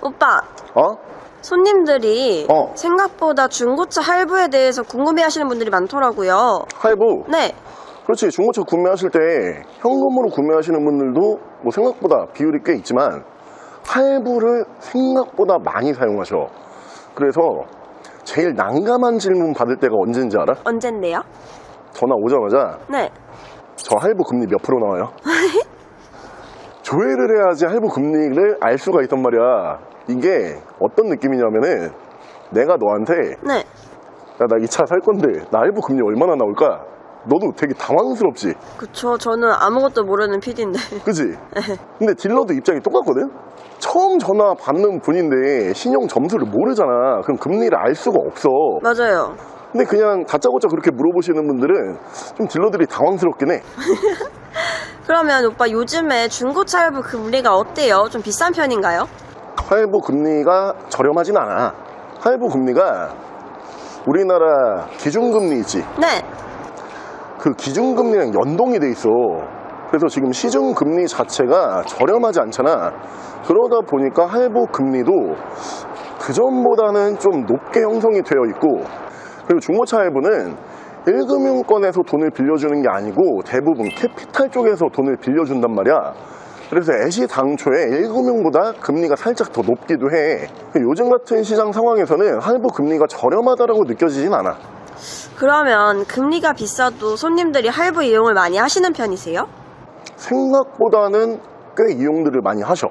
오빠, 어? 손님들이 생각보다 중고차 할부에 대해서 궁금해하시는 분들이 많더라고요. 할부? 네. 그렇지. 중고차 구매하실 때 현금으로 구매하시는 분들도 뭐 생각보다 비율이 꽤 있지만 할부를 생각보다 많이 사용하셔. 그래서 제일 난감한 질문 받을 때가 언제인지 알아? 언젠데요? 전화 오자마자 네. 저 할부 금리 몇 프로 나와요? 조회를 해야지 할부 금리를 알 수가 있단 말이야. 이게 어떤 느낌이냐면은 내가 너한테 네. 야, 나 이 차 살 건데 나 할부 금리 얼마나 나올까? 너도 되게 당황스럽지? 그쵸. 저는 아무것도 모르는 PD인데. 그지? 근데 딜러도 입장이 똑같거든? 처음 전화 받는 분인데 신용 점수를 모르잖아. 그럼 금리를 알 수가 없어. 맞아요. 근데 그냥 다짜고짜 그렇게 물어보시는 분들은 좀 딜러들이 당황스럽긴 해. 그러면 오빠 요즘에 중고차 할부 금리가 어때요? 좀 비싼 편인가요? 할부 금리가 저렴하진 않아. 할부 금리가 우리나라 기준금리 있지? 네. 그 기준금리랑 연동이 돼 있어. 그래서 지금 시중금리 자체가 저렴하지 않잖아. 그러다 보니까 할부 금리도 그전보다는 좀 높게 형성이 되어 있고, 그리고 중고차 할부는 1금융권에서 돈을 빌려주는 게 아니고 대부분 캐피탈 쪽에서 돈을 빌려준단 말이야. 그래서 애시당초에 1금융보다 금리가 살짝 더 높기도 해. 요즘 같은 시장 상황에서는 할부 금리가 저렴하다고 느껴지진 않아. 그러면 금리가 비싸도 손님들이 할부 이용을 많이 하시는 편이세요? 생각보다는 꽤 이용들을 많이 하셔.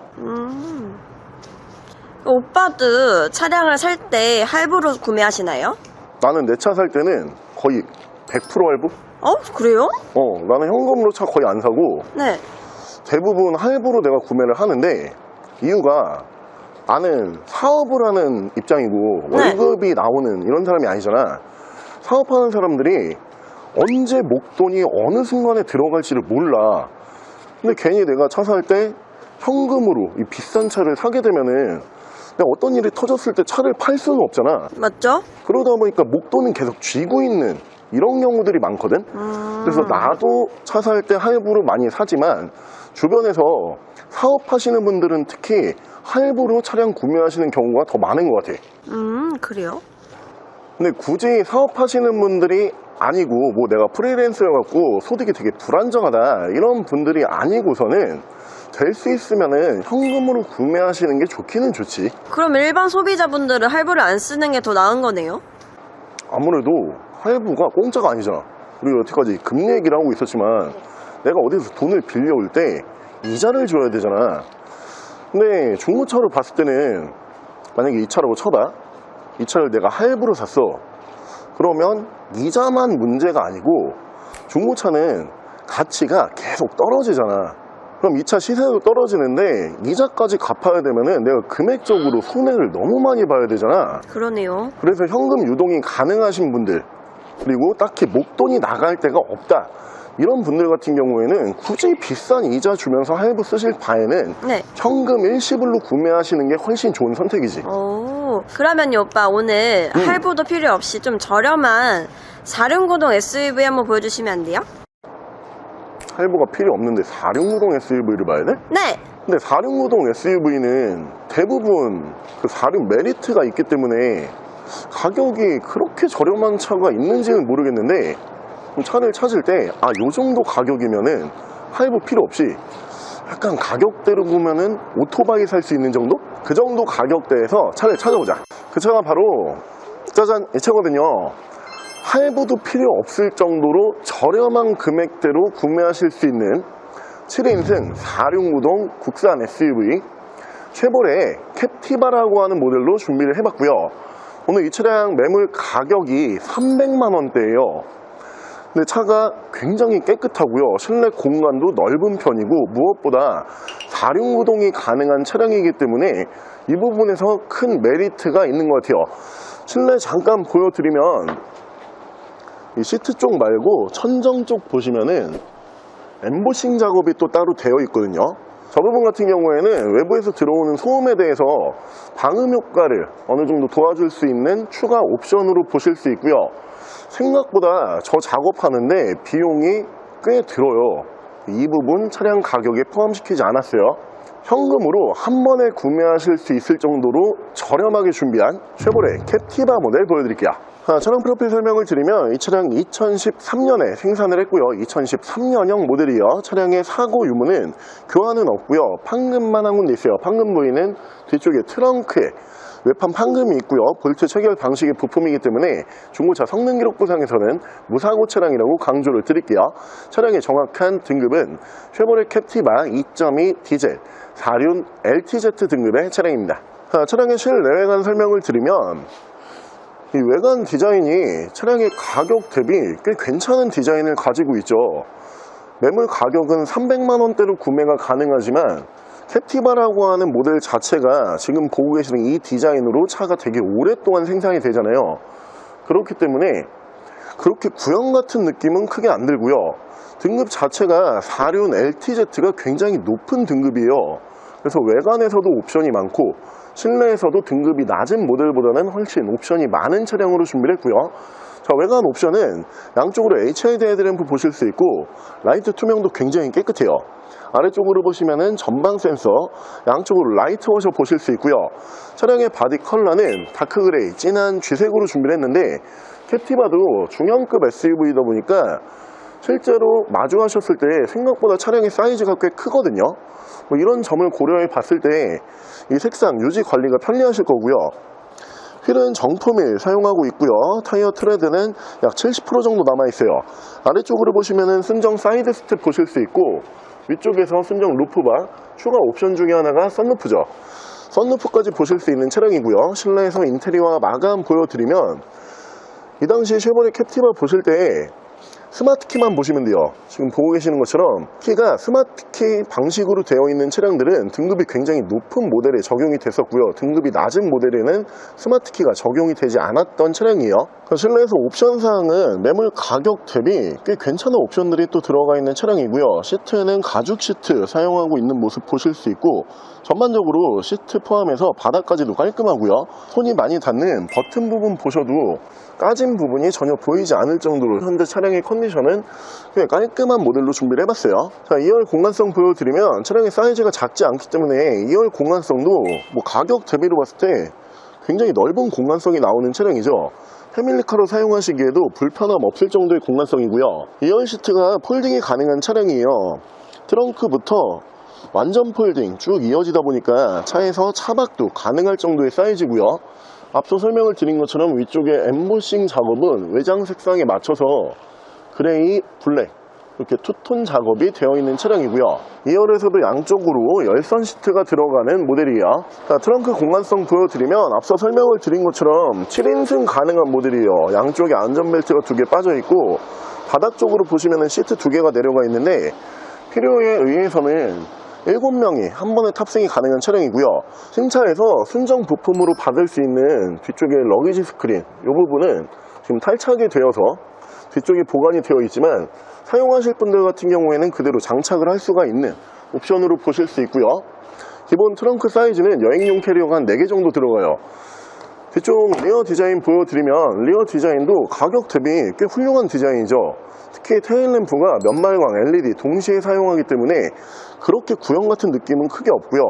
오빠도 차량을 살 때 할부로 구매하시나요? 나는 내 차 살 때는 거의 100% 할부? 그래요? 나는 현금으로 차 거의 안 사고 네. 대부분 할부로 내가 구매를 하는데, 이유가 나는 사업을 하는 입장이고 월급이 나오는 이런 사람이 아니잖아. 사업하는 사람들이 언제 목돈이 어느 순간에 들어갈지를 몰라. 근데 괜히 내가 차 살 때 현금으로 이 비싼 차를 사게 되면은 내가 어떤 일이 터졌을 때 차를 팔 수는 없잖아. 맞죠? 그러다 보니까 목돈은 계속 쥐고 있는 이런 경우들이 많거든. 그래서 나도 차 살 때 할부로 많이 사지만 주변에서 사업하시는 분들은 특히 할부로 차량 구매하시는 경우가 더 많은 것 같아. 그래요? 근데 굳이 사업하시는 분들이 아니고 뭐 내가 프리랜서여갖고 소득이 되게 불안정하다 이런 분들이 아니고서는 될 수 있으면은 현금으로 구매하시는 게 좋기는 좋지. 그럼 일반 소비자분들은 할부를 안 쓰는 게 더 나은 거네요? 아무래도 할부가 공짜가 아니잖아. 우리가 여태까지 금리 얘기를 하고 있었지만 내가 어디서 돈을 빌려올 때 이자를 줘야 되잖아. 근데 중고차로 봤을 때는 만약에 이 차라고 쳐봐. 이 차를 내가 할부로 샀어. 그러면 이자만 문제가 아니고 중고차는 가치가 계속 떨어지잖아. 그럼 이 차 시세도 떨어지는데 이자까지 갚아야 되면은 내가 금액적으로 손해를 너무 많이 봐야 되잖아. 그러네요. 그래서 현금 유동이 가능하신 분들, 그리고 딱히 목돈이 나갈 데가 없다 이런 분들 같은 경우에는 굳이 비싼 이자 주면서 할부 쓰실 바에는 현금 일시불로 구매하시는 게 훨씬 좋은 선택이지. 그러면요 오빠, 오늘 할부도 필요 없이 좀 저렴한 4륜구동 SUV 한번 보여주시면 안 돼요? 할부가 필요 없는데 4륜구동 SUV를 봐야 돼? 네. 근데 4륜구동 SUV는 대부분 그 4륜 메리트가 있기 때문에 가격이 그렇게 저렴한 차가 있는지는 모르겠는데, 차를 찾을 때 요 정도 가격이면은 할부 필요 없이 약간 가격대로 보면은 오토바이 살 수 있는 정도? 그 정도 가격대에서 차를 찾아보자. 그 차가 바로 짜잔, 이 차거든요. 할부도 필요 없을 정도로 저렴한 금액대로 구매하실 수 있는 7인승 4륜구동 국산 SUV 쉐보레 캡티바라고 하는 모델로 준비를 해봤고요. 오늘 이 차량 매물 가격이 300만 원대예요. 근데 차가 굉장히 깨끗하고요. 실내 공간도 넓은 편이고 무엇보다 4륜구동이 가능한 차량이기 때문에 이 부분에서 큰 메리트가 있는 것 같아요. 실내 잠깐 보여드리면 이 시트 쪽 말고 천정 쪽 보시면은 엠보싱 작업이 또 따로 되어 있거든요. 저 부분 같은 경우에는 외부에서 들어오는 소음에 대해서 방음 효과를 어느 정도 도와줄 수 있는 추가 옵션으로 보실 수 있고요. 생각보다 저 작업하는데 비용이 꽤 들어요. 이 부분 차량 가격에 포함시키지 않았어요. 현금으로 한 번에 구매하실 수 있을 정도로 저렴하게 준비한 쉐보레 캡티바 모델 보여드릴게요. 차량 프로필 설명을 드리면 이 차량 2013년에 생산을 했고요. 2013년형 모델이요. 차량의 사고 유무는 교환은 없고요. 판금만 한 군데 있어요. 판금 부위는 뒤쪽에 트렁크에 외판 판금이 있고요. 볼트 체결 방식의 부품이기 때문에 중고차 성능 기록부상에서는 무사고 차량이라고 강조를 드릴게요. 차량의 정확한 등급은 쉐보레 캡티바 2.2 디젤 4륜 LTZ 등급의 차량입니다. 차량의 실내외관 설명을 드리면 이 외관 디자인이 차량의 가격 대비 꽤 괜찮은 디자인을 가지고 있죠. 매물 가격은 300만원대로 구매가 가능하지만 캡티바라고 하는 모델 자체가 지금 보고 계시는 이 디자인으로 차가 되게 오랫동안 생산이 되잖아요. 그렇기 때문에 그렇게 구형 같은 느낌은 크게 안 들고요. 등급 자체가 4륜 LTZ가 굉장히 높은 등급이에요. 그래서 외관에서도 옵션이 많고 실내에서도 등급이 낮은 모델보다는 훨씬 옵션이 많은 차량으로 준비를 했고요. 자, 외관 옵션은 양쪽으로 HID 헤드램프 보실 수 있고 라이트 투명도 굉장히 깨끗해요. 아래쪽으로 보시면은 전방 센서, 양쪽으로 라이트 워셔 보실 수 있고요. 차량의 바디 컬러는 다크 그레이, 진한 쥐색으로 준비를 했는데 캡티바도 중형급 SUV이다 보니까 실제로 마주하셨을 때 생각보다 차량의 사이즈가 꽤 크거든요. 뭐 이런 점을 고려해 봤을 때 이 색상 유지 관리가 편리하실 거고요. 휠은 정품일 사용하고 있고요. 타이어 트레드는 약 70% 정도 남아 있어요. 아래쪽으로 보시면은 순정 사이드 스텝 보실 수 있고 위쪽에서 순정 루프바, 추가 옵션 중에 하나가 썬루프죠. 썬루프까지 보실 수 있는 차량이고요. 실내에서 인테리어 마감 보여드리면 이 당시 쉐보레 캡티바 보실 때 스마트키만 보시면 돼요. 지금 보고 계시는 것처럼 키가 스마트키 방식으로 되어 있는 차량들은 등급이 굉장히 높은 모델에 적용이 됐었고요. 등급이 낮은 모델에는 스마트키가 적용이 되지 않았던 차량이에요. 실내에서 옵션 사항은 매물 가격 대비 꽤 괜찮은 옵션들이 또 들어가 있는 차량이고요. 시트는 가죽 시트 사용하고 있는 모습 보실 수 있고 전반적으로 시트 포함해서 바닥까지도 깔끔하고요. 손이 많이 닿는 버튼 부분 보셔도 까진 부분이 전혀 보이지 않을 정도로 현재 차량의 컨디션은 꽤 깔끔한 모델로 준비를 해봤어요. 자, 2열 공간성 보여드리면 차량의 사이즈가 작지 않기 때문에 2열 공간성도 뭐 가격 대비로 봤을 때 굉장히 넓은 공간성이 나오는 차량이죠. 패밀리카로 사용하시기에도 불편함 없을 정도의 공간성이고요. 2열 시트가 폴딩이 가능한 차량이에요. 트렁크부터 완전 폴딩 쭉 이어지다 보니까 차에서 차박도 가능할 정도의 사이즈고요. 앞서 설명을 드린 것처럼 위쪽에 엠보싱 작업은 외장 색상에 맞춰서 그레이, 블랙 이렇게 투톤 작업이 되어 있는 차량이고요. 2열에서도 양쪽으로 열선 시트가 들어가는 모델이에요. 자, 트렁크 공간성 보여드리면 앞서 설명을 드린 것처럼 7인승 가능한 모델이에요. 양쪽에 안전벨트가 2개 빠져있고 바닥 쪽으로 보시면 시트 2개가 내려가 있는데 필요에 의해서는 7명이 한 번에 탑승이 가능한 차량이고요. 신차에서 순정 부품으로 받을 수 있는 뒤쪽에 러기지 스크린 이 부분은 지금 탈착이 되어서 뒤쪽에 보관이 되어 있지만 사용하실 분들 같은 경우에는 그대로 장착을 할 수가 있는 옵션으로 보실 수 있고요. 기본 트렁크 사이즈는 여행용 캐리어가 한 4개 정도 들어가요. 뒤쪽 리어 디자인 보여드리면 리어 디자인도 가격 대비 꽤 훌륭한 디자인이죠. 특히 테일램프가 면말광 LED 동시에 사용하기 때문에 그렇게 구형 같은 느낌은 크게 없고요.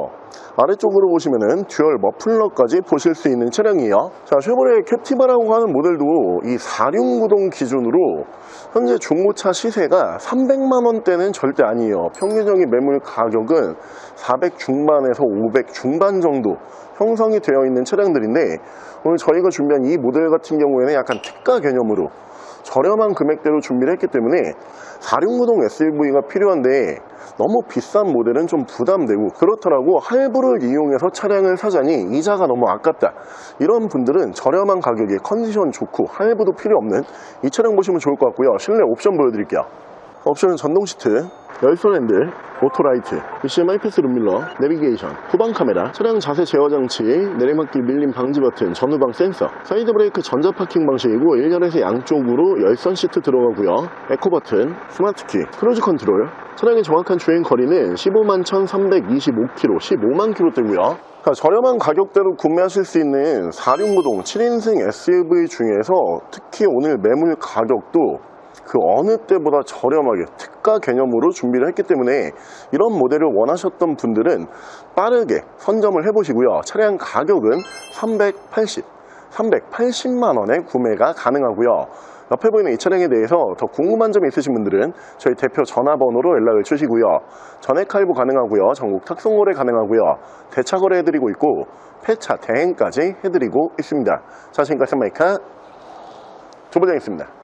아래쪽으로 보시면은 듀얼 머플러까지 보실 수 있는 차량이에요. 자, 쉐보레 캡티바라고 하는 모델도 이 4륜 구동 기준으로 현재 중고차 시세가 300만원대는 절대 아니에요. 평균적인 매물 가격은 400 중반에서 500 중반 정도 형성이 되어 있는 차량들인데 오늘 저희가 준비한 이 모델 같은 경우에는 약간 특가 개념으로 저렴한 금액대로 준비를 했기 때문에 4륜 구동 SUV가 필요한데 너무 비싼 모델은 좀 부담되고 그렇더라고 할부를 이용해서 차량을 사자니 이자가 너무 아깝다 이런 분들은 저렴한 가격에 컨디션 좋고 할부도 필요 없는 이 차량 보시면 좋을 것 같고요. 실내 옵션 보여드릴게요. 옵션은 전동 시트, 열선 핸들, 오토라이트, HMI 패스 룸밀러, 내비게이션, 후방 카메라, 차량 자세 제어 장치, 내리막길 밀림 방지 버튼, 전후방 센서, 사이드 브레이크 전자 파킹 방식이고 1열에서 양쪽으로 열선 시트 들어가고요. 에코 버튼, 스마트키, 크루즈 컨트롤. 차량의 정확한 주행 거리는 15만 1325km, 15만 km대고요. 저렴한 가격대로 구매하실 수 있는 4륜 구동 7인승 SUV 중에서 특히 오늘 매물 가격도 그 어느 때보다 저렴하게 특가 개념으로 준비를 했기 때문에 이런 모델을 원하셨던 분들은 빠르게 선점을 해보시고요. 차량 가격은 380만 원에 구매가 가능하고요. 옆에 보이는 이 차량에 대해서 더 궁금한 점이 있으신 분들은 저희 대표 전화번호로 연락을 주시고요. 전액 할부 가능하고요. 전국 탁송거래 가능하고요. 대차 거래해드리고 있고 폐차 대행까지 해드리고 있습니다. 자신과 샌마이카 조부장이었습니다.